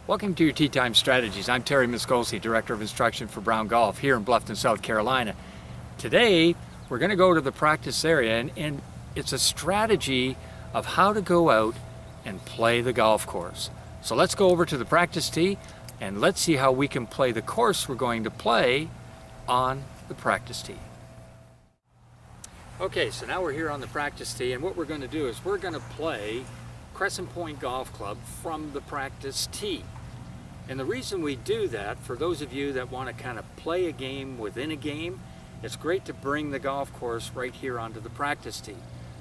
Welcome to your Tee Time Strategies. I'm Terry Miskolci, Director of Instruction for Brown Golf here in Bluffton, South Carolina. Today, we're going to go to the practice area, and it's a strategy of how to go out and play the golf course. So let's go over to the practice tee, and let's see how we can play the course we're going to play on the practice tee. Okay, so now we're here on the practice tee, and what we're going to do is we're going to play Crescent Point Golf Club from the practice tee. And the reason we do that, for those of you that want to kind of play a game within a game, it's great to bring the golf course right here onto the practice tee.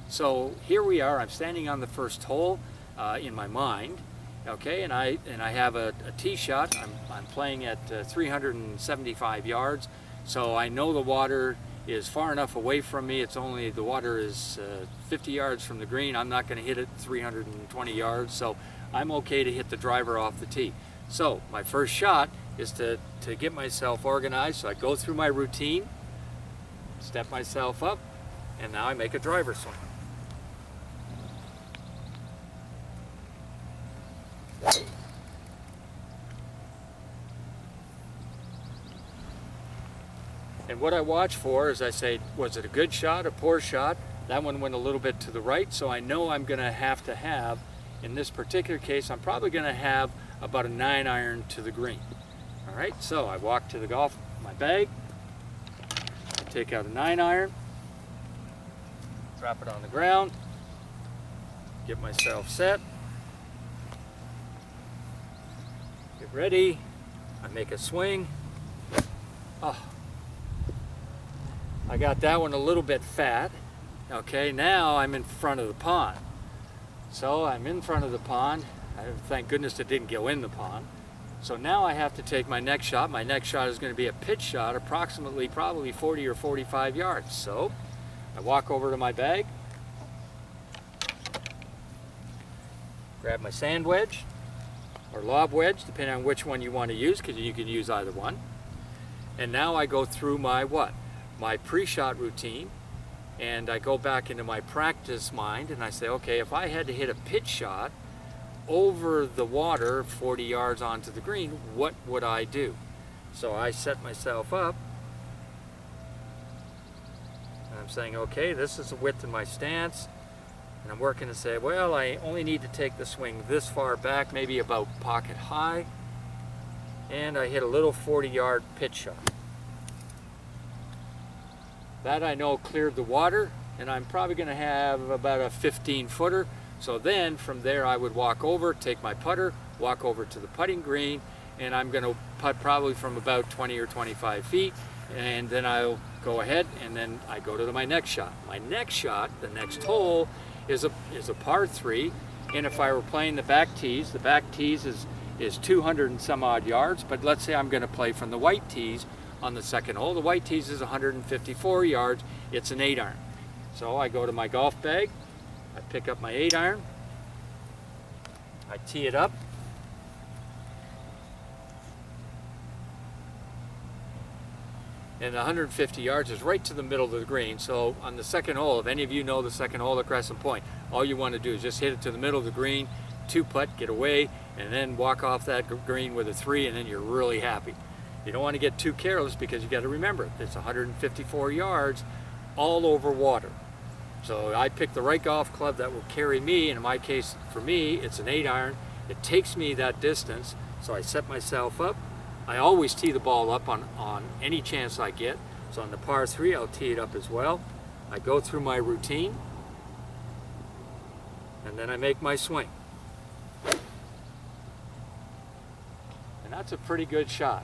So here we are, I'm standing on the first hole in my mind, okay, and I have a tee shot. I'm playing at 375 yards, so I know the water is far enough away from me. The water is 50 yards from the green. I'm not going to hit it 320 yards, so I'm okay to hit the driver off the tee. So my first shot is to get myself organized. So I go through my routine, step myself up, and now I make a driver swing. And what I watch for is I say, was it a good shot, a poor shot? That one went a little bit to the right, so I know I'm going to have, in this particular case, I'm probably going to have about a 9-iron to the green. All right, so I walk to my bag, I take out a 9-iron, drop it on the ground, get myself set, get ready, I make a swing. Oh, I got that one a little bit fat. Okay, now I'm in front of the pond. So I'm in front of the pond. Thank goodness it didn't go in the pond. So now I have to take my next shot. My next shot is going to be a pitch shot, approximately probably 40 or 45 yards. So I walk over to my bag, grab my sand wedge or lob wedge, depending on which one you want to use, because you can use either one. And now I go through my pre-shot routine, and I go back into my practice mind, and I say, okay, if I had to hit a pitch shot over the water 40 yards onto the green, what would I do? So I set myself up, and I'm saying, okay, this is the width of my stance, and I'm working to say, well, I only need to take the swing this far back, maybe about pocket high, and I hit a little 40-yard pitch shot. That I know cleared the water, and I'm probably going to have about a 15-footer. So then from there I would walk over, take my putter, walk over to the putting green, and I'm going to putt probably from about 20 or 25 feet, and then I'll go ahead and then I go to my next shot. My next shot, the next hole, is a par 3, and if I were playing the back tees is 200 and some odd yards, but let's say I'm going to play from the white tees on the second hole. The white tees is 154 yards. It's an 8-iron. So I go to my golf bag, I pick up my 8-iron, I tee it up, and 150 yards is right to the middle of the green. So on the second hole, if any of you know the second hole at Crescent Point, all you want to do is just hit it to the middle of the green, 2-putt, get away, and then walk off that green with a 3, and then you're really happy. You don't want to get too careless, because you got to remember it's 154 yards all over water. So I picked the right golf club that will carry me, and in my case, for me, it's an 8-iron. It takes me that distance, so I set myself up. I always tee the ball up on any chance I get. So on the par 3, I'll tee it up as well. I go through my routine, and then I make my swing. And that's a pretty good shot.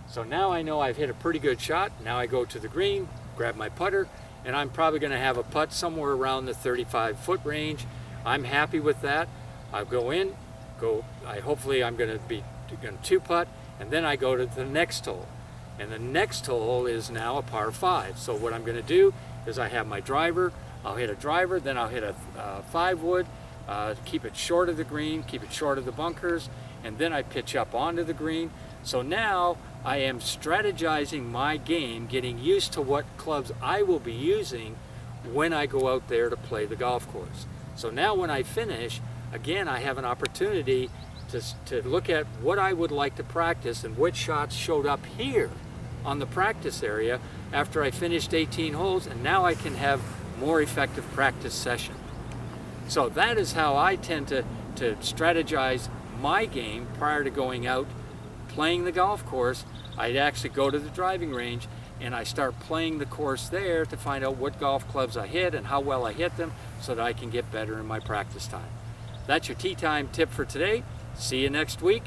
So now I know I've hit a pretty good shot. Now I go to the green, grab my putter, and I'm probably going to have a putt somewhere around the 35-foot range. I'm happy with that. I'll go in, hopefully I'm going to 2-putt, and then I go to the next hole. And the next hole is now a par 5. So what I'm going to do is I have my driver, I'll hit a driver, then I'll hit a 5-wood, keep it short of the green, keep it short of the bunkers, and then I pitch up onto the green. So now I am strategizing my game, getting used to what clubs I will be using when I go out there to play the golf course. So now when I finish, again, I have an opportunity to look at what I would like to practice and which shots showed up here on the practice area after I finished 18 holes, and now I can have more effective practice session. So that is how I tend to strategize my game prior to going out playing the golf course. I'd actually go to the driving range and I start playing the course there to find out what golf clubs I hit and how well I hit them so that I can get better in my practice time. That's your tee time tip for today. See you next week.